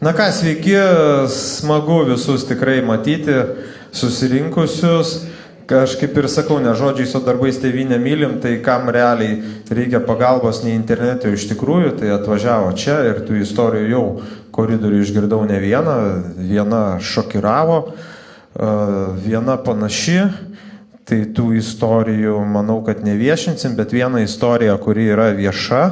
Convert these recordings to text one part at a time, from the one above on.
Na ką, sveiki, smagu visus tikrai matyti, susirinkusius. Aš kaip ir sakau, ne žodžiais, o darbais tėvynę mylim, tai kam realiai reikia pagalbos ne internete, iš tikrųjų, tai atvažiavo čia ir tų istorijų jau koridorių išgirdau ne vieną, viena šokiravo, viena panaši, tai tų istorijų manau, kad neviešinsim, bet viena istorija, kuri yra vieša,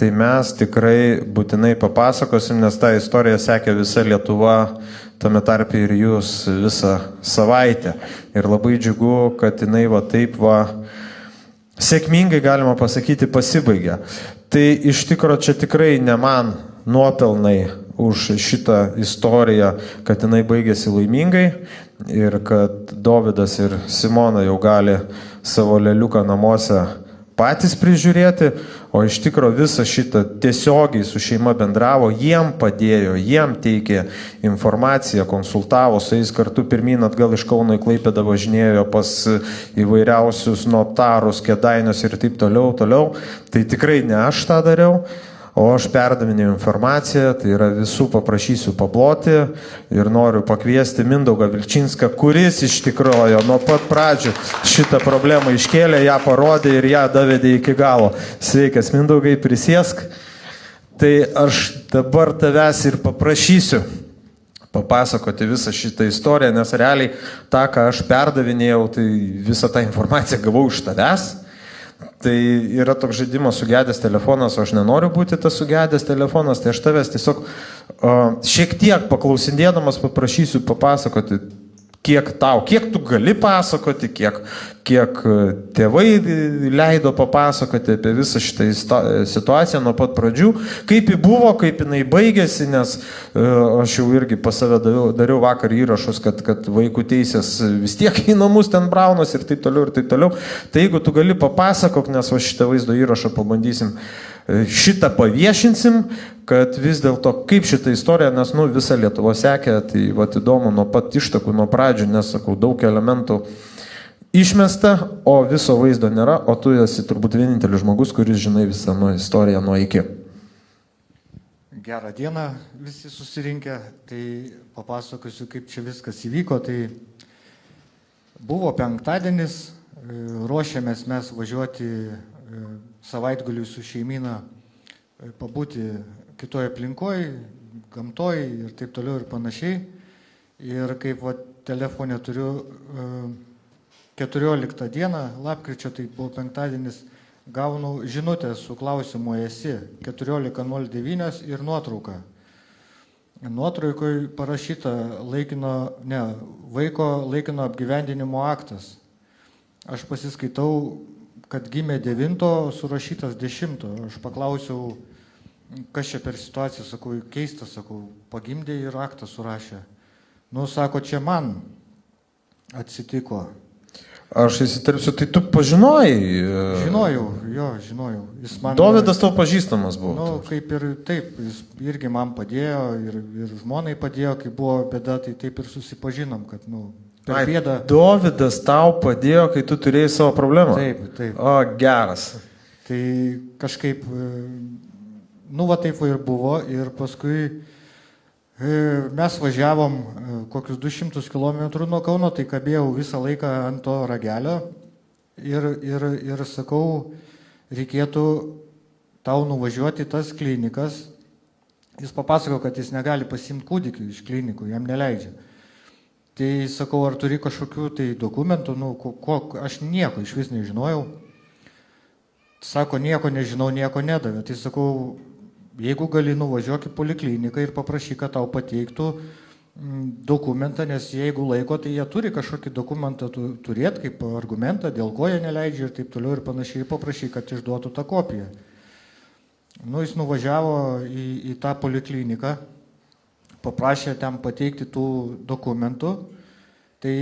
tai mes tikrai būtinai papasakosim, nes tą istoriją sekė visa Lietuva, tame tarpe ir jūs visą savaitę. Ir labai džiugu, kad jinai va taip va sėkmingai, galima pasakyti, pasibaigė. Tai iš tikro čia tikrai ne man nuopelnai už šitą istoriją, kad jinai baigėsi laimingai ir kad Dovydas ir Simona jau gali savo leliuką namuose patys prižiūrėti, o iš tikro visą šitą tiesiogiai su šeima bendravo, jiem padėjo, jiem teikė informaciją, konsultavo, su jais kartu pirmyn atgal iš Kauno į Klaipėdą važinėjo pas įvairiausius notarus, Kėdainius ir taip toliau. Tai tikrai ne aš tą dariau, o aš perdavinėjau informaciją, tai yra visų paprašysiu paploti ir noriu pakviesti Mindaugą Vilčinską, kuris iš tikrųjų nuo pat pradžių šitą problemą iškėlė, ją parodė ir ją davedė iki galo. Sveikas, Mindaugai, prisėsk. Tai aš dabar tavęs ir paprašysiu papasakoti visą šitą istoriją, nes realiai tą, ką aš perdavinėjau, tai visą tą informaciją gavau iš tavęs. Tai yra toks žaidimas sugedęs telefonas, o aš nenoriu būti tas sugedęs telefonas, tai aš tavęs tiesiog šiek tiek paklausindėdamas paprašysiu papasakoti, kiek tu gali pasakoti, kiek tėvai leido papasakoti apie visą šitą situaciją nuo pat pradžių, kaip ji buvo, kaip jinai baigėsi, nes aš jau irgi pas save dariau vakar įrašus, kad vaikų teisės vis tiek į namus ten braunos ir taip toliau. Tai jeigu tu gali papasakok, nes va šitą vaizdo įrašą pabandysim, šitą paviešinsim, kad vis dėlto kaip šitą istoriją, nes visa Lietuva sekė, tai va įdomu nuo pat ištakų, nuo pradžių, nes sakau, daug elementų išmesta, o viso vaizdo nėra, o tu esi turbūt vienintelis žmogus, kuris žinai visą istoriją nuo iki. Gerą dieną visi susirinkę, tai papasakosiu, kaip čia viskas įvyko. Tai buvo penktadienis, ruošėmės mes važiuoti savaitgaliui su šeimyna, pabūti kitoje aplinkoje, gamtoje ir taip toliau ir panašiai. Ir kaip telefone turiu 14 dieną, lapkričio, tai buvo penktadienis, gaunu žinutę su klausimu esi 14.09 ir nuotrauką. Nuotraukoje parašyta vaiko laikino apgyvendinimo aktas. Aš pasiskaitau, kad gimė 9, surašytas 10. Aš paklausiau, kas čia per situaciją, sakau, keista, sakau, pagimdė ir aktą surašė. Sako, čia man atsitiko. Aš įsiterpsiu, tai tu pažinojai? Žinojau. Dovydas tau pažįstamas buvo? Kaip ir taip, jis irgi man padėjo ir žmonai padėjo, kai buvo bėda, tai taip ir susipažinom, kad per bėdą. Dovydas tau padėjo, kai tu turėjai savo problemą? Taip. O, geras. Tai kažkaip, taip ir buvo ir paskui mes važiavom kokius 200 km nuo Kauno, tai kabėjau visą laiką ant to ragelio ir sakau, reikėtų tau nuvažiuoti tas klinikas. Jis papasako, kad jis negali pasiimti kūdikių iš klinikų, jam neleidžia. Tai sakau, ar turi kažkokių tai dokumentų, aš nieko iš vis nežinojau. Sako, nieko nežinau, nieko nedavė. Tai sakau, jeigu gali nuvažiuok į polikliniką ir paprašyk, kad tau pateiktų dokumentą, nes jeigu laiko, tai jie turi kažkokį dokumentą turėti kaip argumentą, dėl ko jie neleidžia ir taip toliau ir panašiai, paprašyk, kad išduotų tą kopiją. Jis nuvažiavo į tą polikliniką, paprašė ten pateikti tų dokumentų, tai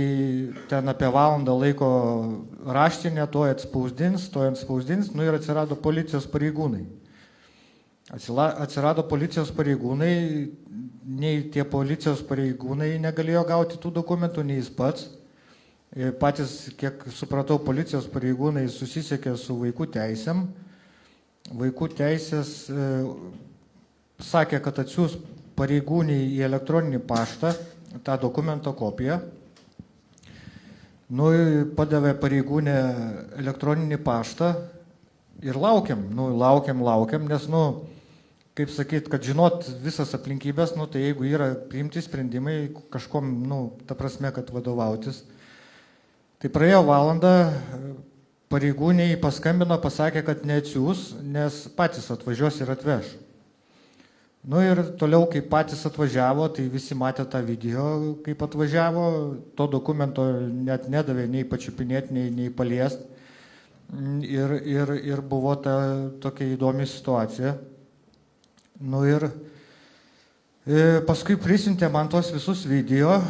ten apie valandą laiko raštinę, to atspausdins ir atsirado policijos pareigūnai. Atsirado policijos pareigūnai, nei tie policijos pareigūnai negalėjo gauti tų dokumentų, nei jis pats. Patys, kiek supratau, policijos pareigūnai susisiekė su vaikų teisėm. Vaikų teisės sakė, kad atsiūs pareigūnį į elektroninį paštą tą dokumento kopiją. Nu, padavė pareigūnė elektroninį paštą ir laukiam, nes, kaip sakyt, kad žinot visas aplinkybės, tai jeigu yra priimti sprendimai kažkom, ta prasme, kad vadovautis. Tai praėjo valandą, pareigūniai paskambino, pasakė, kad neatsiūs, nes patys atvažiuos ir atveš. Ir toliau, kai patys atvažiavo, tai visi matė tą video, kaip atvažiavo, to dokumento net nedavė nei pačiupinėti, nei paliesti. Ir buvo ta tokia įdomi situacija. Ir paskui prisiuntė man tos visus video,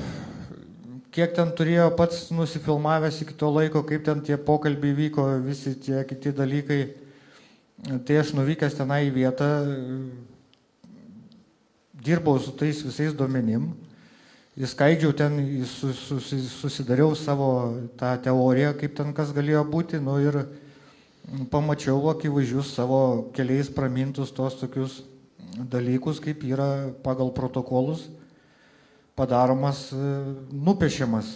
kiek ten turėjo pats nusifilmavęs iki to laiko, kaip ten tie pokalbiai vyko, visi tie kiti dalykai. Tai aš nuvykęs tenai į vietą, dirbau su tais visais duomenim, įskaidžiau ten, susidariau savo tą teoriją, kaip ten kas galėjo būti, ir pamačiau akivaizdžius savo keliais pramintus tos tokius dalykus, kaip yra pagal protokolus padaromas, nupiešiamas,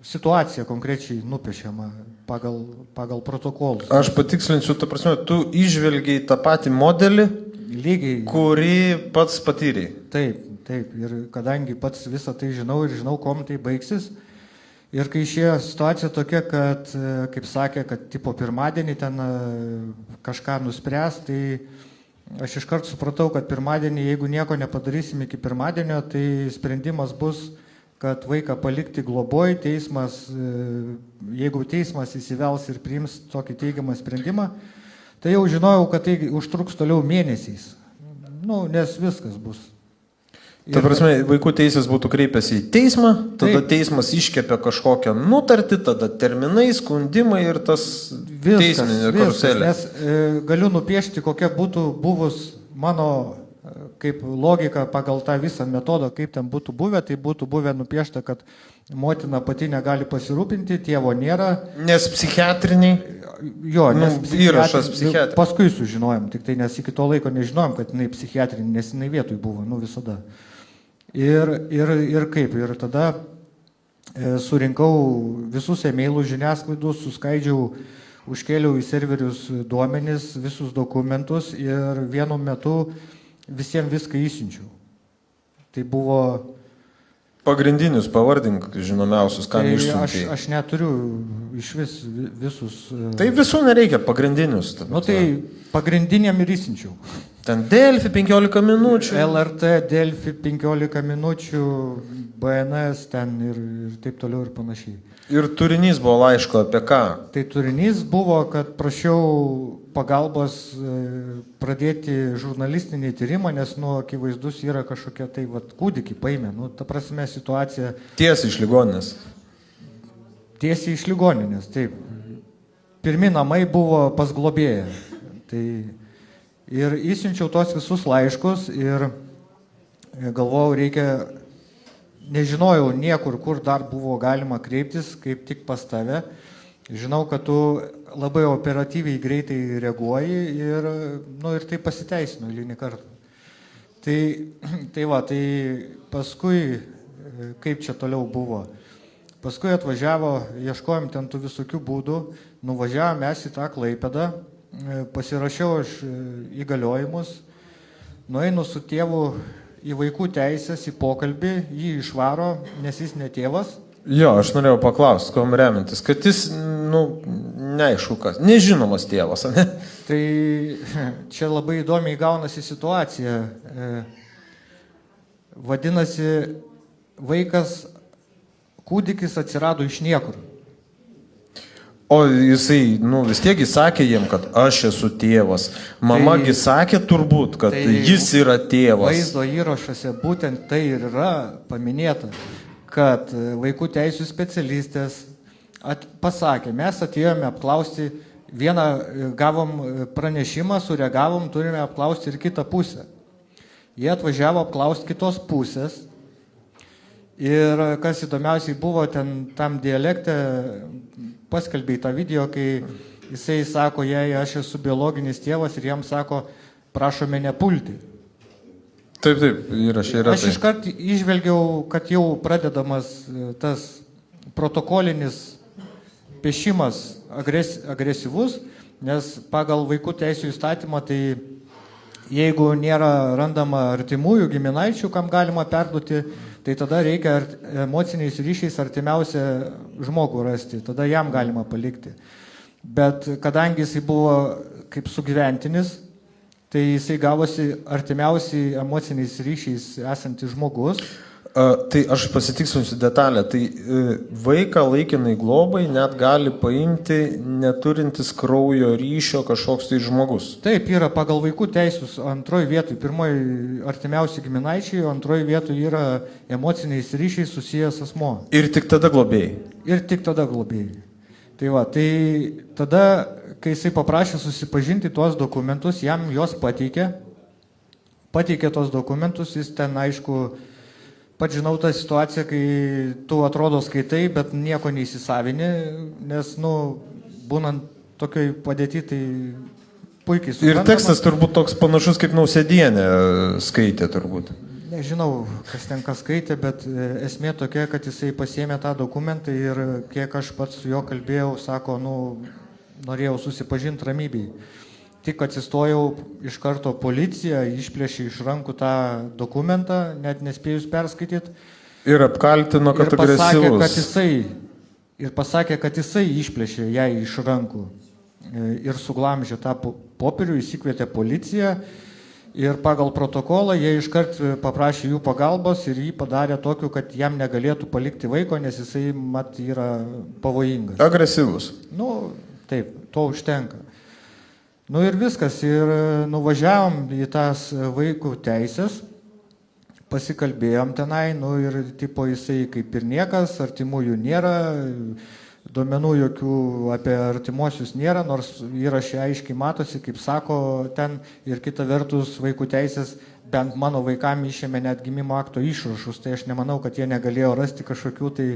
situacija konkrečiai nupiešiama pagal protokolus. Aš patikslinsiu, ta prasme, tu išvelgiai tą patį modelį, lygiai, kurį pats patyrei. Taip. Ir kadangi pats visą tai žinau ir žinau, kom tai baigsis. Ir kai išėjo situacija tokia, kad, kaip sakė, kad tipo pirmadienį ten kažką nuspręs, tai aš iškart supratau, kad pirmadienį, jeigu nieko nepadarysim iki pirmadienio, tai sprendimas bus, kad vaiką palikti globoj, teismas, jeigu teismas įsivels ir priims tokį teigiamą sprendimą, tai jau žinojau, kad tai užtruks toliau mėnesiais. Nes viskas bus. Ta prasme, vaikų teisės būtų kreipęsi į teismą, tada teismas iškepė kažkokią nutartį, tada terminai, skundimai ir tas teisminė karuselė. Nes galiu nupiešti, kokia būtų buvus mano kaip logika pagal tą visą metodą, kaip ten būtų buvę, tai būtų buvę nupiešta, kad motina pati negali pasirūpinti, tėvo nėra. Nes psichiatriniai? Jo, nes įrašas psichiatrinė. Paskui sužinojom, tik tai nes iki to laiko nežinojom, kad jinai psichiatrinė, nes jinai vietoj buvo, visada. Ir tada surinkau visus e-mailus žiniasklaidus, suskaidžiau, užkėliau į serverius duomenis, visus dokumentus ir vienu metu visiems viską įsiunčiau. Tai buvo... Pagrindinius pavardink žinomiausius, kam išsiuntei. Aš neturiu iš visus... Tai visų nereikia, pagrindinius. Tai pagrindiniam ir įsiunčiau. Ten Delfi 15 minučių. LRT, Delfi 15 minučių, BNS ten ir taip toliau ir panašiai. Ir turinys buvo laiško apie ką? Tai turinys buvo, kad prašiau pagalbos pradėti žurnalistinį tyrimą, nes akivaizdus yra kažkokia tai kūdikį paėmė. Ta prasme situacija... Tiesiai iš ligoninės. Tiesiai iš ligoninės, taip. Pirmi namai buvo pas globėją. Tai ir įsiunčiau tos visus laiškus ir galvojau, reikia... Nežinojau niekur, kur dar buvo galima kreiptis, kaip tik pas tave. Žinau, kad tu labai operatyviai greitai reaguoji ir tai pasiteisino eilinį kartą. Tai paskui, kaip čia toliau buvo. Paskui atvažiavo, ieškojom ten tų visokių būdų, nuvažiavom mes į tą Klaipėdą, pasirašiau aš įgaliojimus, nueinu su tėvu į vaikų teisės, į pokalbį, jį išvaro, nes jis ne tėvas. Jo, aš norėjau paklausti, kuom remintis, kad jis, neaišku kas, nežinomas tėvas, ne? Tai čia labai įdomiai gaunasi situacija. Vadinasi, vaikas, kūdikis atsirado iš niekur. O jisai, vis tiek jis sakė jiem, kad aš esu tėvas. Mamagi sakė turbūt, kad jis yra tėvas. Vaizdo įrašuose būtent tai ir yra paminėta, kad vaikų teisų specialistės pasakė, mes atėjome apklausti vieną, gavom pranešimą, sureagavom, turime apklausti ir kitą pusę. Jie atvažiavo apklausti kitos pusės. Ir kas įdomiausiai buvo, tam dialekte paskelbė tą video, kai jisai sako, jei aš esu biologinis tėvas ir jam sako, prašome nepulti. Taip, įrašė yra. Aš iškart išvelgiau, kad jau pradedamas tas protokolinis piešimas agresyvus, nes pagal vaikų teisų įstatymą, tai jeigu nėra randama artimųjų giminaičių, kam galima perduoti, tai tada reikia emociniais ryšiais artimiausią žmogų rasti, tada jam galima palikti. Bet kadangi jisai buvo kaip sugyventinis, tai jisai gavosi artimiausiai emociniais ryšiais esantis žmogus. Tai aš pasitikslinsiu detalę. Tai vaiką laikinai globai net gali paimti neturintis kraujo ryšio kažkoks tai žmogus. Taip, yra pagal vaikų teisus antroji vietoj. Pirmoji artimiausi giminaičiai, o antroji vietoj yra emociniais ryšiais susijęs asmuo. Ir tik tada globėjai. Ir tik tada globėjai. Tai va, tai tada, kai jisai paprašė susipažinti tuos dokumentus, jam juos pateikė tos dokumentus, jis ten, aišku, pats žinau tą situaciją, kai tu atrodo skaitai, bet nieko neįsisavini, nes, būnant tokioj padėti, tai puikiai suprantama. Ir tekstas turbūt toks panašus kaip Nausėdienė skaitė turbūt. Nežinau, kas ten kas skaitė, bet esmė tokia, kad jisai pasiėmė tą dokumentą ir kiek aš pats su juo kalbėjau, sako, norėjau susipažinti ramybėj. Tik atsistojau, iš karto policija išplėšė iš rankų tą dokumentą, net nespėjus perskaityti. Ir apkaltino, kad agresyvus. Ir pasakė, kad jisai išplėšė jai iš rankų ir suglamžė tą popierių, įsikvietė policiją. Ir pagal protokolą jie iškart paprašė jų pagalbos ir jį padarė tokiu, kad jam negalėtų palikti vaiko, nes jisai, yra pavojingas. Agresyvus. Taip, to užtenka. Ir viskas. Ir nuvažiavom į tas vaikų teisės, pasikalbėjom tenai, ir tipo jisai kaip ir niekas, artimųjų nėra, duomenų jokių apie artimuosius nėra, nors įrašė aiškiai matosi, kaip sako ten, ir kita vertus vaikų teisės bent mano vaikam išėmė net gimimo akto išrašus, tai aš nemanau, kad jie negalėjo rasti kažkokių tai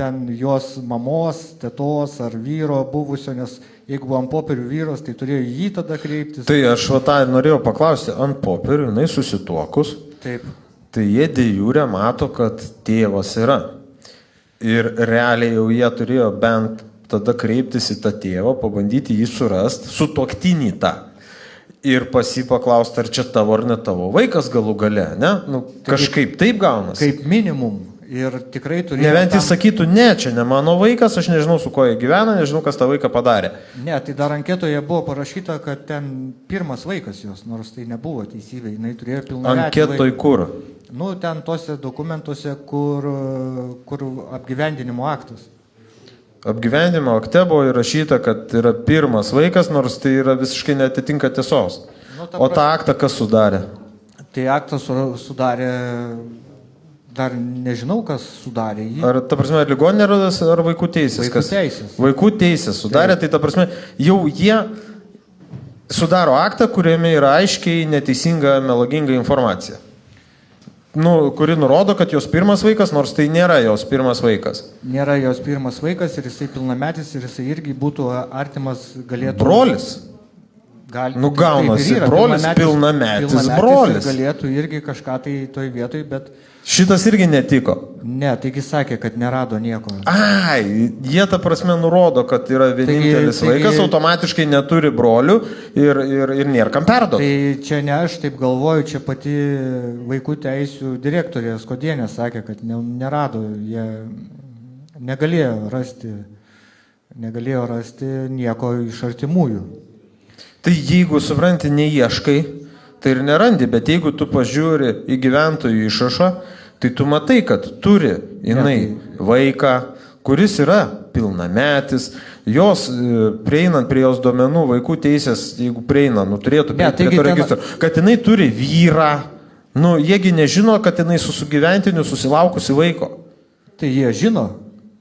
ten jos mamos, tetos ar vyro buvusio, nes jeigu buvo ant popierių vyros, tai turėjo jį tada kreiptis. Tai aš norėjau paklausti, ant popierių, jinai susituokus, taip. Tai jie de jure mato, kad tėvas yra. Ir realiai jau jie turėjo bent tada kreiptis į tą tėvą, pabandyti jį surasti, sutuoktinį tą. Ir paklausti, ar čia tavo ar ne tavo vaikas galų gale, ne? Kažkaip taip gaunasi. Kaip minimum. Ir tikrai turėjo... Nebent jis sakytų, ne, čia ne mano vaikas, aš nežinau, su kuo jie gyvena, nežinau, kas tą vaiką padarė. Ne, tai dar anketoje buvo parašyta, kad ten pirmas vaikas jos, nors tai nebuvo teisybė, jinai turėjo pilnametį vaiką. Anketoj kur? Ten tose dokumentuose, kur apgyvendinimo aktas. Apgyvendinimo akte buvo įrašyta, kad yra pirmas vaikas, nors tai yra visiškai netitinka tiesos. O tą aktą kas sudarė? Tai aktą sudarė, dar nežinau, kas sudarė jį. Ar, ta prasme, ligoninė ar vaikų teisės? Vaikų teisės. Vaikų teisės sudarė, tai ta prasme, jau jie sudaro aktą, kuriame yra aiškiai neteisinga, melaginga informacija. Kuri nurodo, kad jos pirmas vaikas, nors tai nėra jos pirmas vaikas. Nėra jos pirmas vaikas ir jisai pilnametis ir jisai irgi būtų artimas galėtų... Brolis? Gaunasi, brolis, pilnametis brolis. Galėtų irgi kažką tai toj vietoj, bet... Šitas irgi netiko. Ne, taigi sakė, kad nerado nieko. Jie ta prasme nurodo, kad yra vienintelis vaikas, automatiškai neturi brolių ir nėra kam perduoti. Tai čia ne aš taip galvoju, čia pati vaikų teisių direktorė Skodienė sakė, kad nerado, jie negalėjo rasti nieko iš artimųjų. Tai jeigu, supranti, neieškai, tai ir nerandi, bet jeigu tu pažiūri į gyventojų išrašą, tai tu matai, kad turi jinai vaiką, kuris yra pilnametis, jos prieinant prie jos duomenų, vaikų teisės, jeigu prieina, turėtų prieiti prie to registro, kad jinai turi vyrą, jiegi nežino, kad jinai su sugyventiniu susilaukusi vaiko. Tai jie žino.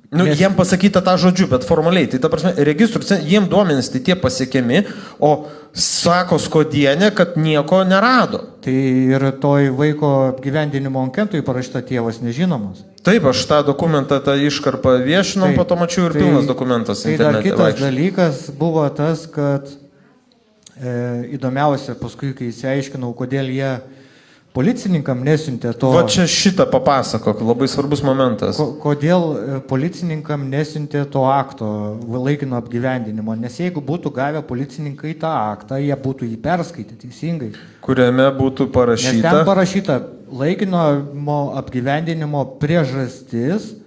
Jiem pasakyta tą žodžiu, bet formaliai, tai ta prasme, registrų, jiem duomenys tai tie pasiekiami, o sako Skodienė, kad nieko nerado. Tai ir toj vaiko apgyvendinimo anketui parašyta tėvas nežinomas. Taip, aš tą dokumentą, tą iškarpą viešinom, po to mačiau ir pilnas dokumentas internete. Tai dar kitas dalykas buvo tas, kad įdomiausia paskui, kai įsiaiškinau, kodėl jie policininkam nesiuntė to. Va čia šitą papasakok, labai svarbus momentas. Kodėl policininkam nesiuntė to akto laikino apgyvendinimo? Nes jeigu būtų gavę policininkai tą aktą, jie būtų jį perskaitę teisingai. Kuriame būtų Nes parašyta. ten parašyta laikino apgyvendinimo priežastis,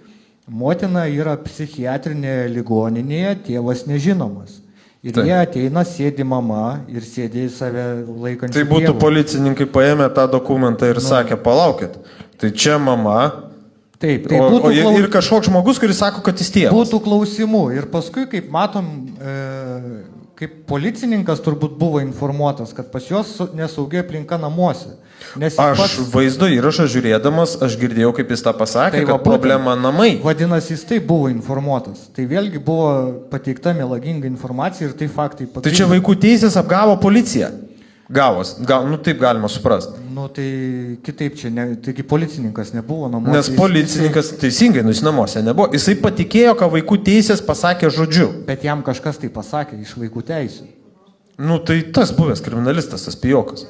motina yra psichiatrinėje ligoninėje, tėvas nežinomas. Ir Taip. jie ateina, sėdi mama ir sėdi į save laikančią. Tai būtų policininkai paėmę tą dokumentą ir sakė, palaukit, tai čia mama, Taip, tai o, būtų, ir kažkoks žmogus, kuris sako, kad jis tėvas. būtų klausimų. Ir paskui, kaip matom, kaip policininkas turbūt buvo informuotas, kad pas juos nesaugia aplinka namuose. Nes jis Aš vaizdo įrašą žiūrėdamas, aš girdėjau, kaip jis tą pasakė, Tai va, kad problema namai. Vadinasi, jis taip buvo informuotas. Tai vėlgi buvo pateikta melaginga informacija ir tai faktai Tai patvirtina. čia vaikų teisės apgavo policija. Gavos, nu taip galima suprasti. Nu tai kitaip čia, taigi policininkas nebuvo namuose. Nes policininkas teisingai, nu jis namuose nebuvo. Jisai patikėjo, ką vaikų teisės pasakė žodžiu. Bet jam kažkas tai pasakė iš vaikų teisų. Nu tai tas buvęs kriminalistas, tas pijokas.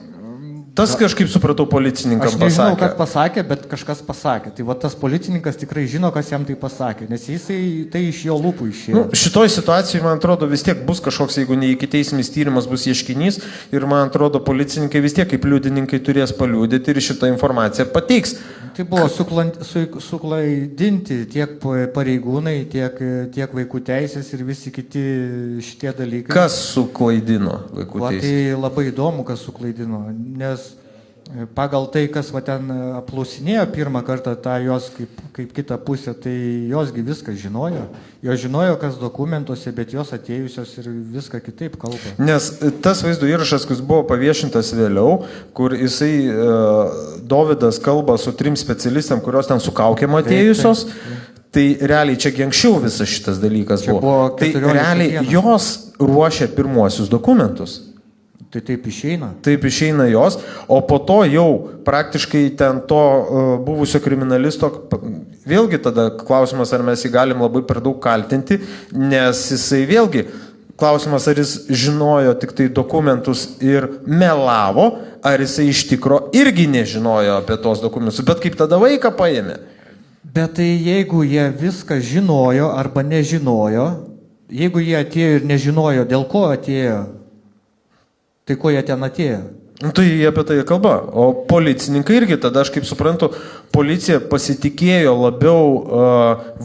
Tas kažkaip supratau policininkam Aš nežinau, pasakė. kas pasakė, bet kažkas pasakė. Tai va tas policininkas tikrai žino, kas jam tai pasakė, nes jisai tai iš jo lūpų išėjo. Nu, šitoj situacijoje, man atrodo, vis tiek bus kažkoks, jeigu ne ikiteisminis tyrimas, bus ieškinys ir man atrodo, policininkai vis tiek kaip liudininkai turės paliudyti ir šitą informaciją pateiks. Tai buvo suklaidinti tiek pareigūnai, tiek vaikų teisės ir visi kiti šitie dalykai. Kas suklaidino vaikų Va, teisės? tai labai įdomu, kas suklaidino, nes pagal tai, kas va ten aplausinėjo pirmą kartą tą jos kaip kitą pusę, tai josgi viską žinojo. Jos žinojo, kas dokumentuose, bet jos atėjusios ir viską kitaip kalba. Nes tas vaizdo įrašas, kuris buvo paviešintas vėliau, kur jisai Dovydas kalba su 3 specialistam, kurios ten su kaukėm atėjusios, tai realiai čia anksčiau visas šitas dalykas Čia buvo Tai 14 realiai dienų. jos ruošia pirmuosius dokumentus. Tai taip išeina. Taip išeina jos, o po to jau praktiškai ten to buvusio kriminalisto, vėlgi tada klausimas, ar mes jį galim labai per daug kaltinti, nes jisai vėlgi, klausimas, ar jis žinojo tik tai dokumentus ir melavo, ar jisai iš tikro irgi nežinojo apie tos dokumentus, bet kaip tada vaiką paėmė. Bet tai jeigu jie viską žinojo arba nežinojo, jeigu jie atėjo ir nežinojo, dėl ko atėjo, tai ko jie ten atėjo? Nu, tai jie apie tai kalba. O policininkai irgi, tada aš kaip suprantu, policija pasitikėjo labiau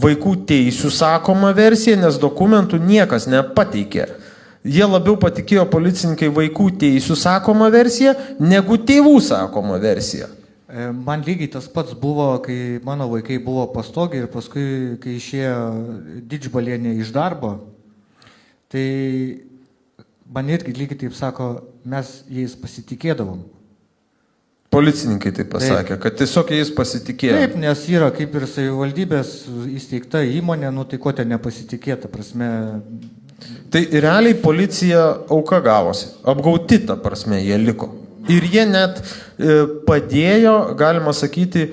vaikų teisių sakoma versija, nes dokumentų niekas nepateikė. Jie labiau patikėjo policininkai vaikų teisių sakoma versija, negu tėvų sakoma versija. Man lygiai tas pats buvo, kai mano vaikai buvo pastogė ir paskui, kai išėjo Didžbalienė iš darbo, tai man irgi lygiai taip sako, mes jais pasitikėdavom. Policininkai taip pasakė, kad tiesiog jais pasitikėjo. Taip, nes yra kaip ir savivaldybės įsteigta įmonė, nu tai ko ten nepasitikėta, prasme. Tai realiai policija auka gavosi, apgauti ta prasme jie liko. Ir jie net padėjo, galima sakyti,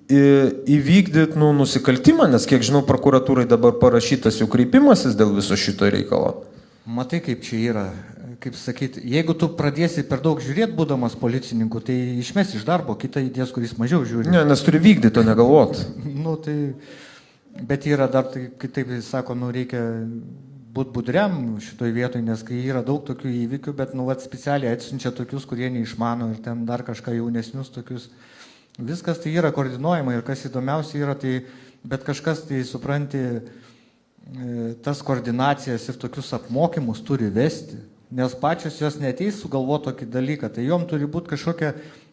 įvykdyti nusikaltimą, nes kiek žinau, prokuratūrai dabar parašytas jų kreipimasis dėl viso šito reikalo. Matai, kaip čia yra, kaip sakyti, jeigu tu pradėsi per daug žiūrėti, būdamas policininku, tai išmes iš darbo kitą įdės, kuris mažiau žiūri. Ne, nes turi vykdyti, o negalvoti. Nu, tai, bet yra dar, tai, kitaip sako, nu, reikia būti budriam šitoj vietoj, nes kai yra daug tokių įvykių, bet, nu, vat, specialiai atsiunčia tokius, kurie neišmano ir ten dar kažką jaunesnius tokius. Viskas tai yra koordinuojama ir kas įdomiausia yra, tai, bet kažkas tai supranti, tas koordinacijas ir tokius apmokymus turi vesti, nes pačios jos neteis sugalvo tokį dalyką, tai jom turi būti kažkokia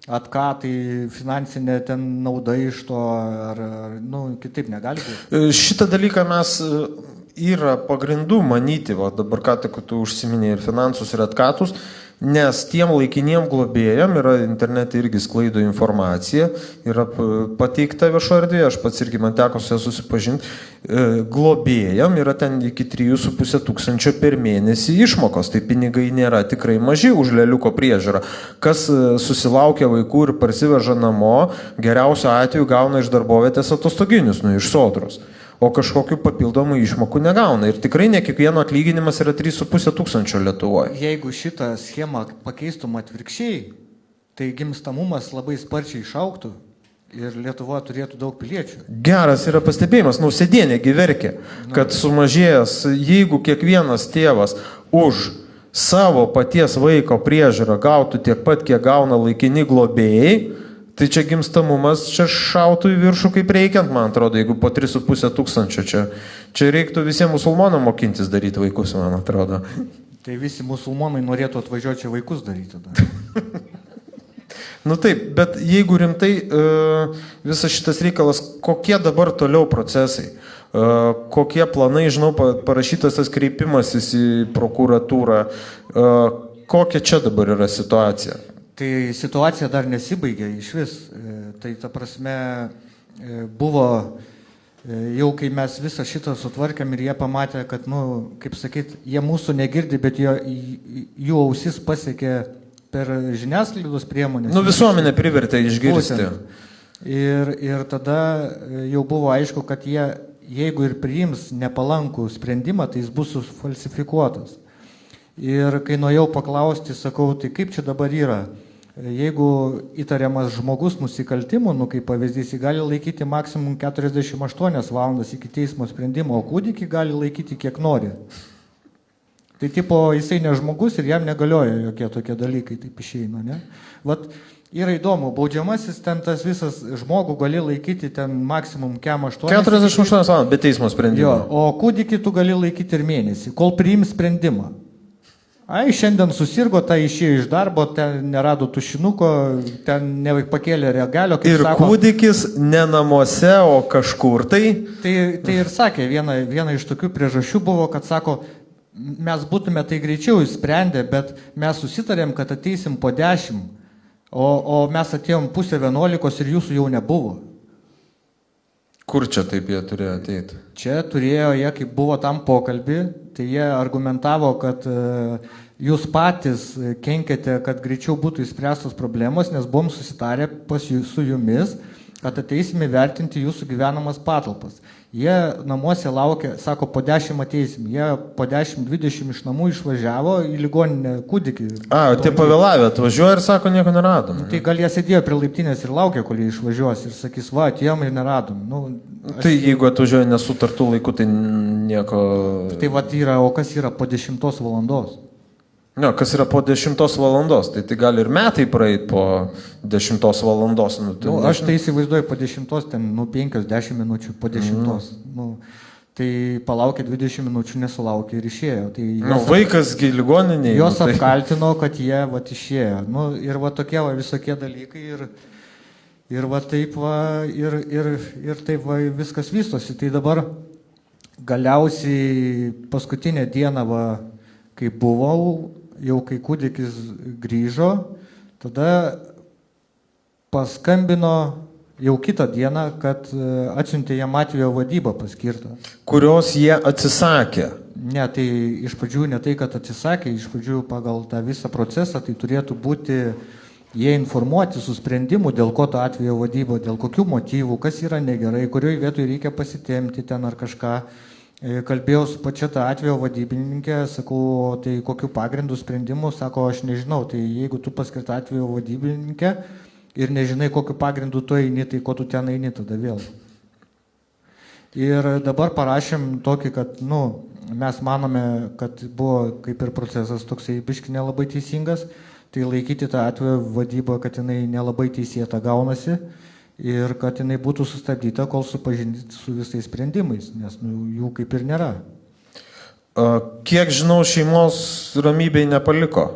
atkatai, finansinė ten nauda iš to, ar nu, kitaip negali būti. Šitą dalyką mes yra pagrindų manyti, va, dabar ką tik tu užsiminėjai ir finansus, ir atkatus, nes tiem laikiniem globėjam yra internete irgi sklaido informacija, yra pateikta viešo erdvėje, aš pats irgi man teko su ją susipažinti, globėjam yra ten iki 3,5 tūkstančio per mėnesį išmokos, tai pinigai nėra tikrai maži už leliuko priežiūrą. Kas susilaukia vaikų ir parsiveža namo, geriausiu atveju gauna iš darbovietės atostoginius, iš sodros. O kažkokių papildomų išmokų negauna. Ir tikrai ne kiekvieno atlyginimas yra 3,5 tūkstančio Lietuvoje. Jeigu šitą schemą pakeistum atvirkščiai, tai gimstamumas labai sparčiai išaugtų ir Lietuva turėtų daug piliečių. Geras yra pastebėjimas, Nausėdienėgi verkė, kad sumažėjęs, jeigu kiekvienas tėvas už savo paties vaiko priežiūrą gautų tiek pat, kiek gauna laikini globėjai, tai čia gimstamumas čia šautų į viršų kaip reikiant, man atrodo, jeigu po 3,5 tūkstančio čia reiktų visiems musulmonam mokintis daryti vaikus, man atrodo. Tai visi musulmonai norėtų atvažiuoti čia vaikus daryti tada. Nu taip, bet jeigu rimtai visas šitas reikalas, kokie dabar toliau procesai, kokie planai, žinau, parašytas tas kreipimasis į prokuratūrą, kokia čia dabar yra situacija? Tai situacija dar nesibaigė iš vis. Tai ta prasme buvo, jau kai mes visą šitą sutvarkėm ir jie pamatė, kad, kaip sakyt, jie mūsų negirdi, bet jų ausis pasiekė per žiniasklaidos priemonės. Visuomenė privertė išgirsti. Ir tada jau buvo aišku, kad jie, jeigu ir priims nepalankų sprendimą, tai jis bus sufalsifikuotas. Ir kai nuėjau paklausti, sakau, tai kaip čia dabar yra? Jeigu įtariamas žmogus nusikaltimų, kaip pavyzdys, jį gali laikyti maksimum 48 valandas iki teismo sprendimo, o kūdikį gali laikyti kiek nori. Tai tipo, jisai ne žmogus ir jam negalioja jokie tokie dalykai, taip išeina, ne? Vat yra įdomu, baudžiamasis ten tas visas žmogų gali laikyti ten maksimum 48 valandas, be teismo sprendimo. Jo, o kūdikį tu gali laikyti ir mėnesį, kol priims sprendimą. Šiandien susirgo, tai išėjo iš darbo, ten nerado tušinuko, ten nepakėlė regalio. Ir sako, kūdikis ne namuose, o kažkur tai. Tai ir sakė, viena iš tokių priežasčių buvo, kad sako, mes būtume tai greičiau įsprendę, bet mes susitarėm, kad ateisim po 10, o mes atėjom 10:30 ir jūsų jau nebuvo. Kur čia taip jie turėjo ateiti? Čia turėjo jie, kaip buvo tam pokalbį, tai jie argumentavo, kad jūs patys kenkėte, kad greičiau būtų įspręstos problemos, nes buvom susitarę su jumis, kad ateisime vertinti jūsų gyvenamas patalpas. Jie namuose laukia, sako, po 10 ateisim. Jie po 10-20 iš namų išvažiavo į ligoninę kūdikį. Tie pavėlavę atvažiuoja ir sako, nieko neradom. Tai gal jie sėdėjo prie laiptinės ir laukė, kol jie išvažiuos ir sakys, atėjom ir neradom. Tai jeigu atvažiuoja nesutartų laikų, tai nieko... Tai yra, o kas yra po 10 valandos? Kas yra po 10 valandos, tai gali ir metai praeiti po 10 valandos. Aš tai įsivaizduoju po 10, ten 5-10 minučių po 10. Tai palaukė 20 minučių, nesulaukė ir išėjo. Tai vaikasgi ligoninėje. Jos apkaltino, kad jie išėjo. Ir tokie visokie dalykai ir taip viskas vystosi. Tai dabar galiausiai paskutinę dieną, kai buvau, jau kai kūdikis grįžo, tada paskambino jau kitą dieną, kad atsiuntė jam atvejo vadybą paskirtą. Kurios jie atsisakė? Ne, tai iš pradžių ne tai, kad atsisakė, iš pradžių pagal tą visą procesą, tai turėtų būti jie informuoti su sprendimu, dėl ko to atvejo vadybo, dėl kokių motyvų, kas yra negerai, kurioje vietoje reikia pasitemti ten ar kažką. Kalbėjau su pačia tą atvejo vadybininkė, sakau, tai kokiu pagrindu sprendimu, sako, aš nežinau, tai jeigu tu paskirta atvejo vadybininkę ir nežinai, kokiu pagrindu tu eini, tai ko tu ten eini tada vėl. Ir dabar parašėm tokį, kad, mes manome, kad buvo kaip ir procesas toksai biški nelabai teisingas, tai laikyti tą atvejo vadybą, kad jinai nelabai teisėta gaunasi. Ir kad jinai būtų sustabdyta, kol supažindyti su visais sprendimais, nes jų kaip ir nėra. Kiek žinau, šeimos ramybei nepaliko?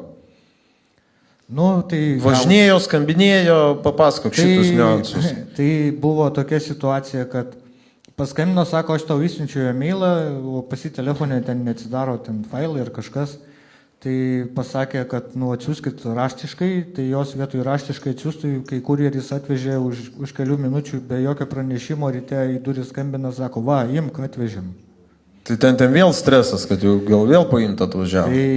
Tai važinėjo, skambinėjo, papasakok šitus niuansus. Tai buvo tokia situacija, kad paskambino, sako, aš tau įsiunčiu e-mailą, o pasi telefonė ten neatsidaro ten failai ir kažkas. Tai pasakė, kad atsiųskit raštiškai, tai jos vietoj raštiškai atsiųstų, kai kurjeris atvežė už kelių minučių be jokio pranešimo, ryte į durį skambina, sako, imk, atvežėm. Tai ten vėl stresas, kad jau gal vėl paimt atvažiavo. Tai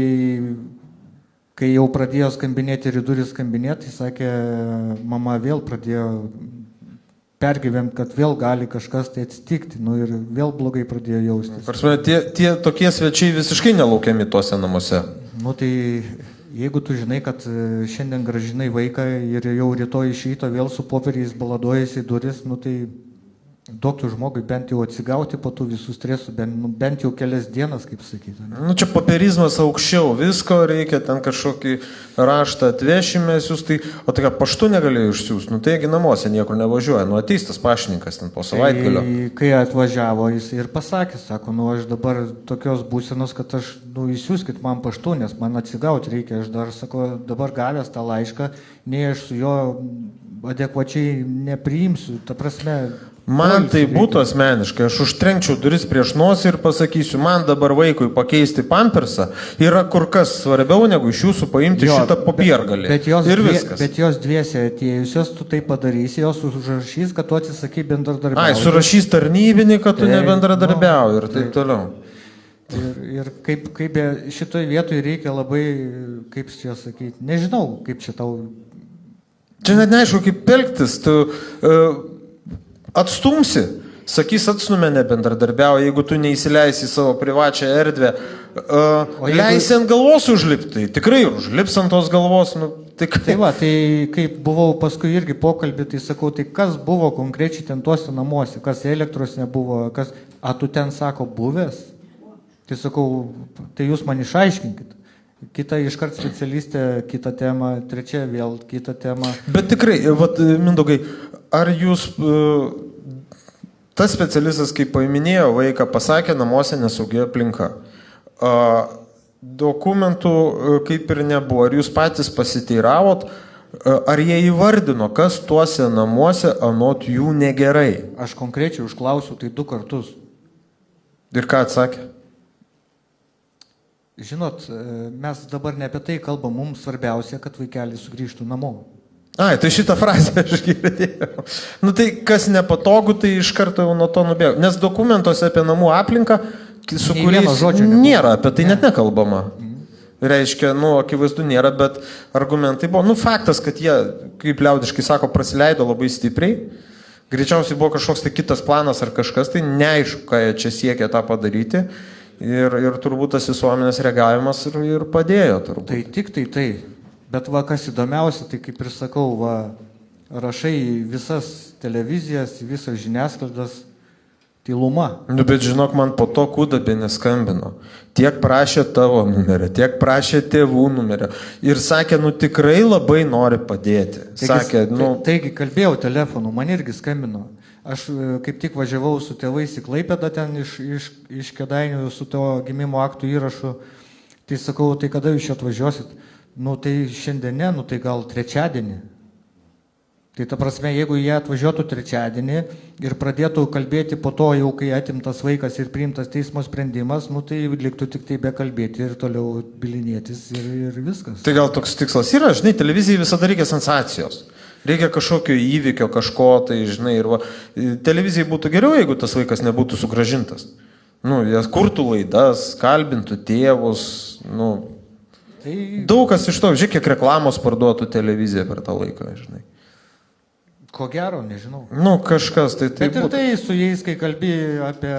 kai jau pradėjo skambinėti ir į durį skambinėti, tai sakė, mama vėl pradėjo pergyventi, kad vėl gali kažkas tai atsitikti, ir vėl blogai pradėjo jaustis. Prasme, tie tokie svečiai visiškai nelaukiami tuose namuose. Tai Jeigu tu žinai, kad šiandien gražinai vaiką ir jau rytoj iš ryto vėl su popieriais baladojasi į duris, nu tai duok tu žmogui bent jau atsigauti po tų visų stresų, bent jau kelias dienas, kaip sakyti. Nu, čia papierizmas aukščiau, visko reikia, ten kažkokį raštą atvešime siūsti, o tai ką, paštu negalėjau išsiųsti, nu taigi namuose niekur nevažiuoja, nu ateis tas paštininkas ten po savaitgalio. Kai atvažiavo, jis ir pasakė, sako, nu aš dabar tokios būsenos, kad aš, nu įsiųskit man paštu, nes man atsigauti reikia, aš dar, sako, dabar gavęs tą laišką, nei aš su jo adekvačiai nepriimsiu, ta prasme. Man tai būtų asmeniškai, aš užtrenkčiau duris prieš nosį ir pasakysiu, man dabar vaikui pakeisti pampersą yra kur kas svarbiau negu iš jūsų paimti šitą popiergalį. Ir viskas. Bet jos dviese atėjusios, tu tai padarysi, jos užrašys, kad tu atsisakai bendradarbiauti. Ai, surašys tarnybinį, kad tu nebendradarbiauji ir taip toliau. Ir kaip šitoj vietoj reikia labai, kaip čia sakyti, nežinau, kaip čia tau. Čia net neaišku, kaip elgtis, tu atstumsi, sakys atstumė nebendradarbiauja, jeigu tu neįsileisi į savo privačią erdvę, leisi ant galvos užlipti, tikrai užlips ant tos galvos. Nu, tai va, tai kaip buvau paskui irgi pokalbį, tai sakau, tai kas buvo konkrečiai ten tuose namuose, kas elektros nebuvo, kas, tu ten sako buvęs, tai sakau, tai jūs man išaiškinkit. Kita iškart specialistė, kita tema, trečia vėl kita tema. Bet tikrai, vat, Mindaugai, ar jūs, tas specialistas, kaip paminėjo, vaiką pasakė, namuose nesaugia aplinka. Dokumentų kaip ir nebuvo. Ar jūs patys pasiteiravot, ar jie įvardino, kas tuose namuose anot jų negerai? Aš konkrečiai užklausiu tai 2 kartus. Ir ką atsakė? Žinot, mes dabar ne apie tai kalbam, mums svarbiausia, kad vaikelis sugrįžtų namo. Ai, tai šitą frazę aš girdėjau. Nu tai kas nepatogu, tai iš karto jau nuo to nubėgo. Nes dokumentuose apie namų aplinką, su kuriais nėra, apie tai net nekalbama. Reiškia, nu, akivaizdu nėra, bet argumentai buvo. Nu, faktas, kad jie, kaip liaudiškai sako, prasileido labai stipriai. Greičiausiai buvo kažkoks tai kitas planas ar kažkas, tai neaišku, ką jie čia siekia tą padaryti. Ir turbūt tas visuomenės reagavimas ir padėjo. Turbūt. Tai tik tai. Bet va, kas įdomiausia, tai kaip ir sakau, va, rašai visas televizijas, visas žiniasklaidas, tyluma. Nu, bet žinok, man po to Kudabė neskambino. Tiek prašė tavo numerio, tiek prašė tėvų numerio. Ir sakė, nu tikrai labai nori padėti. Sakė, taigi kalbėjau telefonu, man irgi skambino. Aš kaip tik važiavau su tėvais į Klaipėdą ten iš Kėdainių su to gimimo aktų įrašu. Tai sakau, tai kada jūs čia atvažiuosit? Nu tai šiandien ne, nu tai gal trečiadienį. Tai ta prasme, jeigu jie atvažiuotų trečiadienį ir pradėtų kalbėti po to, jau kai atimtas vaikas ir priimtas teismo sprendimas, nu tai liktų tik tai be kalbėti ir toliau bilinėtis ir viskas. Tai gal toks tikslas yra, žinai, televizijai visada reikia sensacijos. Reikia kažkokio įvykio, kažko, tai žinai, ir va, televizijai būtų geriau, jeigu tas vaikas nebūtų sugrąžintas. Nu, jie kurtų laidas, kalbintų tėvus, nu, tai daug kas iš to, žiūrėk, kiek reklamos parduotų televizija per tą laiką, žinai. Ko gero, nežinau. Nu, kažkas tai bet ir tai su jais, kai kalbi apie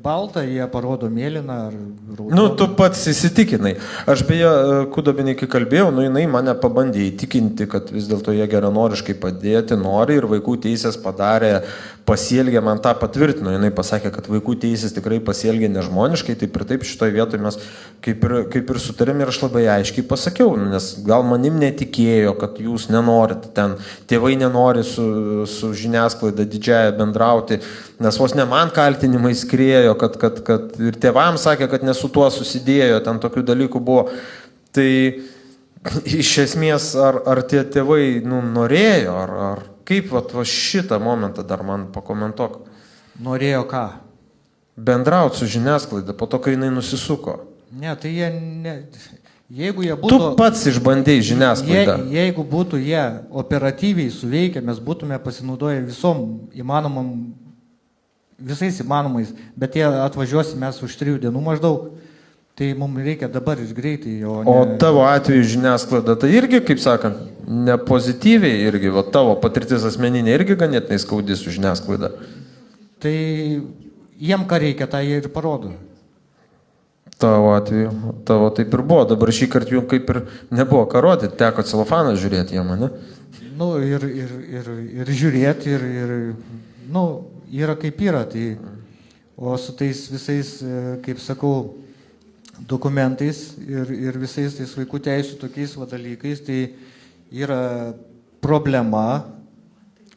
baltą, jie parodo mėlyną ar raudoną. Nu, tu pats įsitikinai. Aš beje, Kudabinį, kai kalbėjau, nu, jinai mane pabandė įtikinti, kad vis dėlto jie geranoriškai padėti nori ir vaikų teisės padarė, pasielgė, man tą patvirtino. Jinai pasakė, kad vaikų teisės tikrai pasielgė nežmoniškai, taip ir taip šitoje vietoje mes kaip ir sutarėm ir aš labai aiškiai pasakiau, nes gal manim netikėjo, kad jūs nenorit ten, tėvai nenori su žiniasklaida didžiaja bendrauti, nes vos ne man kaltinimai skriejo, kad ir tėvams sakė, kad nesu tuo susidėjo, ten tokių dalykų buvo. Tai iš esmės, ar tie tėvai norėjo, ar kaip va šitą momentą dar man pakomentuok. Norėjo ką? Bendrauti su žiniasklaida, po to, kai jinai nusisuko. Ne, tai jie ne... Jeigu jie būtų, tu pats išbandėjai žiniasklaidą. Jeigu būtų jie operatyviai suveikę, mes būtume pasinaudoję visais įmanomais, bet jie atvažiuosi mes už 3 dienų maždaug, tai mums reikia dabar ir greitai. O tavo atveju žiniasklaida, tai irgi, kaip sakant, nepozityviai irgi, o tavo patirtis asmeninė irgi ganėtinai skaudi su žiniasklaida. Tai jiem ką reikia, tą jie ir parodo. Tavo atveju, tavo taip ir buvo, dabar šį kartą jų kaip ir nebuvo ką rodyti, teko celofaną žiūrėti jie mane. Nu, ir žiūrėti, nu, yra kaip yra, tai, o su tais visais, kaip sakau, dokumentais ir visais tais vaikų teisų tokiais dalykais, tai yra problema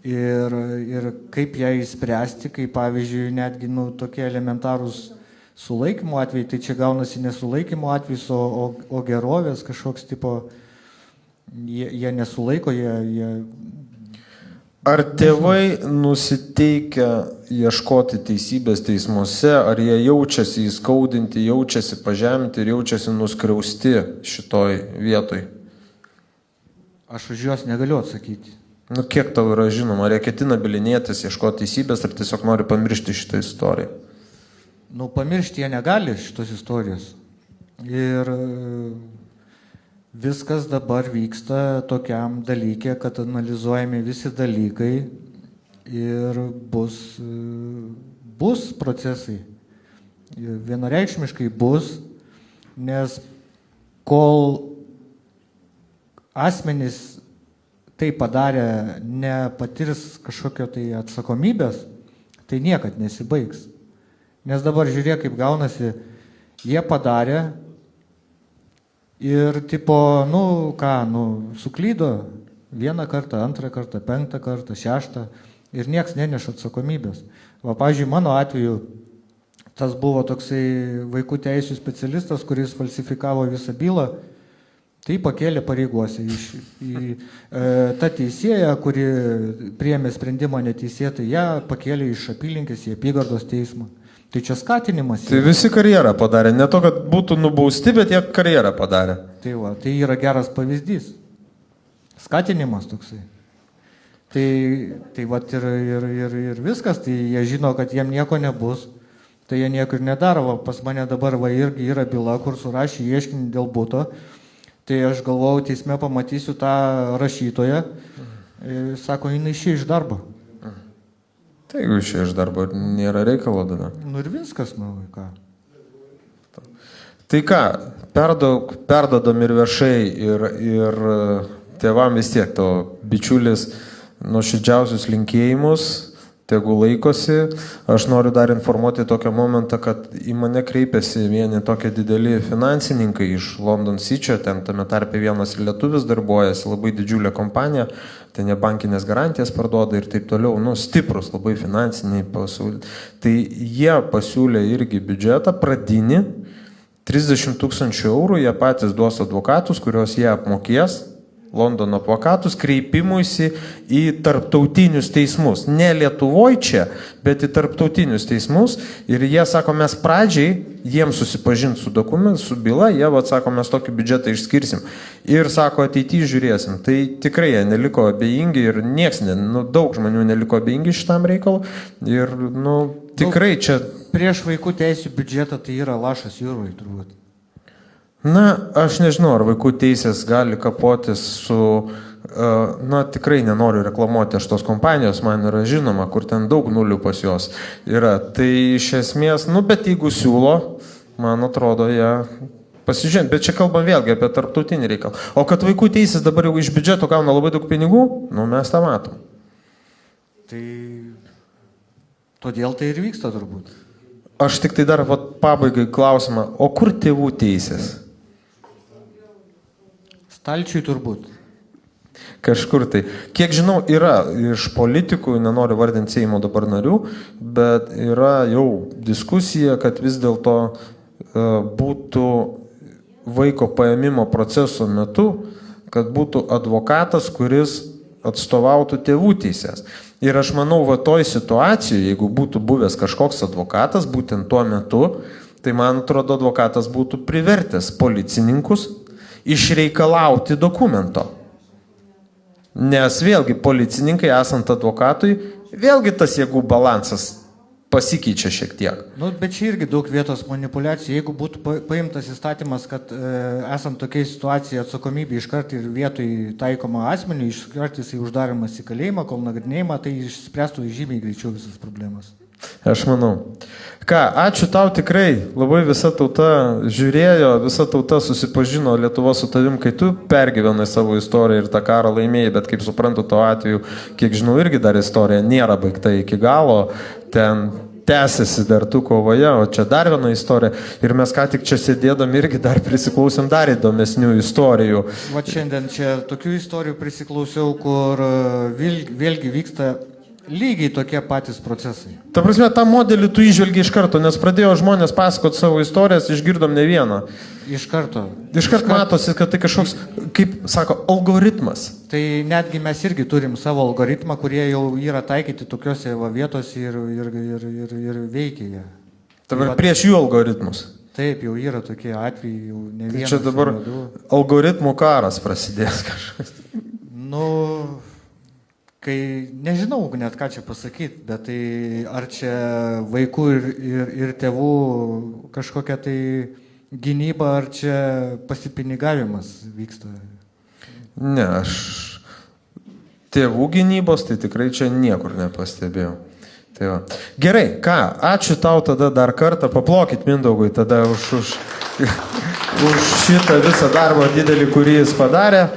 ir kaip ją įspręsti, kaip pavyzdžiui, netgi, nu, tokie elementarūs sulaikymo atvejai, tai čia gaunasi nesulaikymo atvejs, o gerovės kažkoks tipo, jie nesulaiko, jie... Ar tėvai nusiteikia ieškoti teisybės teismuose, ar jie jaučiasi įskaudinti, jaučiasi pažeminti ir jaučiasi nuskriausti šitoj vietoj? Aš už juos negaliu atsakyti. Nu, kiek tau yra žinoma, ar jie ketina bilinėtis, ieškoti teisybės, ar tiesiog nori pamiršti šitą istoriją? Nu, pamiršti jie negali šitos istorijos. Ir viskas dabar vyksta tokiam dalykė, kad analizuojami visi dalykai ir bus procesai. Vienareikšmiškai bus, nes kol asmenys tai padarė, nepatirs kažkokio tai atsakomybės, tai niekad nesibaigs. Nes dabar žiūrėk, kaip gaunasi, jie padarė ir tipo, nu ką, suklydo vieną kartą, antrą kartą, penktą kartą, šeštą ir nieks neneša atsakomybės. Va, pavyzdžiui, mano atveju tas buvo toksai vaikų teisų specialistas, kuris falsifikavo visą bylą, tai pakėlė pareigose. Ta teisėja, kuri priėmė sprendimą neteisėtai, ją pakėlė iš apylinkės į apygardos teismą. Tai čia skatinimas. Tai visi karjerą padarė, ne to, kad būtų nubausti, bet jie karjerą padarė. Tai va, tai yra geras pavyzdys. Skatinimas toksai. Tai va ir viskas, tai jie žino, kad jiem nieko nebus, tai jie nieko ir nedaro. Va, pas mane dabar va irgi yra byla, kur surašė ieškinį dėl buto, tai aš galvojau, teisme pamatysiu tą rašytoją, sako, jinai išėjo iš darbo. Tai jeigu išėjo iš darbo, nėra reikalo tada. Nu ir viskas, nu, ką. Tai ką, perdodam ir viešai, ir tėvam vis tiek to bičiulis nuoširdžiausius linkėjimus, tegu laikosi. Aš noriu dar informuoti tokią momentą, kad į mane kreipėsi vieni tokie dideli finansininkai iš London City, ten tame tarpe vienas lietuvis darbuojasi, labai didžiulė kompanija, ten jie bankinės garantijas parduoda ir taip toliau, nu, stiprus, labai finansiniai pasiūlė. Tai jie pasiūlė irgi biudžetą pradinį, 30 000 eurų, jie patys duos advokatus, kuriuos jie apmokės, Londono advokatus, kreipimuisi į tarptautinius teismus. Ne Lietuvoje čia, bet į tarptautinius teismus. Ir jie sako, mes pradžiai jiems susipažinti su dokumentu, su byla, jie sako, mes tokį biudžetą išskirsim. Ir sako, ateityje žiūrėsim. Tai tikrai jie neliko abejingi ir nieks, daug žmonių neliko abejingi šitam reikalu. Ir, tikrai čia... Prieš vaikų teisų biudžetą tai yra lašas jūroje, turbūt. Na, aš nežinau, ar vaikų teisės gali kapotis su, tikrai nenoriu reklamuoti aš tos kompanijos, man yra žinoma, kur ten daug nulių pas jos yra. Tai iš esmės, bet jeigu siūlo, man atrodo, jie pasižiūrėt, bet čia kalbam vėlgi apie tarptautinį reikalą. O kad vaikų teisės dabar jau iš biudžeto gauna labai daug pinigų, mes tą matom. Tai todėl tai ir vyksta turbūt. Aš tik tai dar pabaigai klausimą, o kur tėvų teisės? Stalčiui turbūt. Kažkur tai. Kiek žinau, yra iš politikų, nenoriu vardinti Seimo dabar narių, bet yra jau diskusija, kad vis dėlto būtų vaiko paėmimo proceso metu, kad būtų advokatas, kuris atstovautų tėvų teisės. Ir aš manau, toj situacijoje, jeigu būtų buvęs kažkoks advokatas, būtent tuo metu, tai man atrodo, advokatas būtų privertęs policininkus išreikalauti dokumento. Nes vėlgi policininkai, esant advokatui, vėlgi tas jėgų balansas pasikeičia šiek tiek. Bet čia irgi daug vietos manipuliacijų. Jeigu būtų paimtas įstatymas, kad esant tokiai situacijai atsakomybė iškart ir vietoj taikoma asmeniui, iškart jisai uždarimas į kalėjimą, kol nagrinėjimą, tai išspręstų žymiai greičiau visas problemas. Aš manau. Ką, ačiū tau tikrai, labai visa tauta žiūrėjo, visa tauta susipažino Lietuva su tavim, kai tu pergyvenai savo istoriją ir tą karą laimėjai, bet kaip suprantu, to atveju, kiek žinau, irgi dar istorija nėra baigta iki galo, ten tęsiasi dar tu kovoje, o čia dar viena istorija ir mes ką tik čia sėdėdami irgi dar prisiklausėm dar įdomesnių istorijų. Va šiandien čia tokių istorijų prisiklausiau, kur vėlgi vyksta lygiai tokie patys procesai. Ta prasme, tą modelį tu įžvelgi iš karto, nes pradėjo žmonės pasakoti savo istorijas, išgirdom ne vieną. Iš karto. Iškart matosi, kad tai kažkoks, kaip sako, algoritmas. Tai netgi mes irgi turim savo algoritmą, kurie jau yra taikyti tokiuose vietose ir veikia jie. Dabar prieš jų algoritmus. Taip, jau yra tokie atvejai, jau ne vienas. Čia dabar algoritmų karas prasidės kažkas. Nu, kai nežinau net ką čia pasakyti, bet tai ar čia vaikų ir tėvų kažkokia tai gynyba, ar čia pasipinigavimas vyksta? Ne, aš tėvų gynybos tai tikrai čia niekur nepastebėjau. Tai va. Gerai, ką, ačiū tau tada dar kartą, paplokit Mindaugui tada už šitą visą darbą didelį, kurį jis padarė.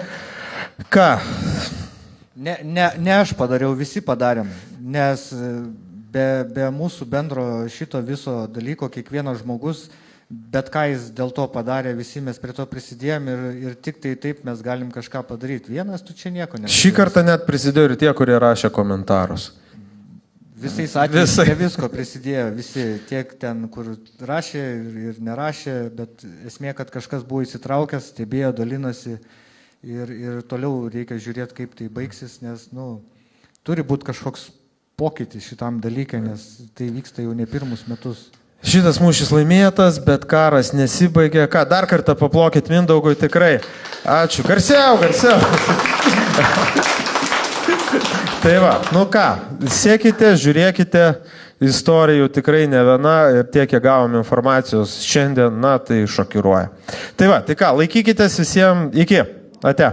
Ką? Ne aš padariau, visi padarėm, nes be mūsų bendro šito viso dalyko kiekvienas žmogus, bet ką jis dėl to padarė, visi mes prie to prisidėjom ir tik tai taip mes galim kažką padaryti. Vienas tu čia nieko nepadarė. Šį kartą net prisidėjo ir tie, kurie rašė komentarus. Visais atvejais ne visko prisidėjo, visi tiek ten, kur rašė ir nerašė, bet esmė, kad kažkas buvo įsitraukęs, stebėjo, dalinosi. Ir toliau reikia žiūrėti, kaip tai baigsis, nes, turi būti kažkoks pokytis šitam dalykui, nes tai vyksta jau ne pirmus metus. Šitas mūšis laimėtas, bet karas nesibaigė. Ką, dar kartą paplokit Mindaugui tikrai. Ačiū. Garsiau. Tai va, ką, sekite, žiūrėkite, istorijų tikrai ne viena ir tiek, kiek gavom informacijos šiandien, tai šokiruoja. Tai va, tai ką, laikykitės visiems, iki. Ate.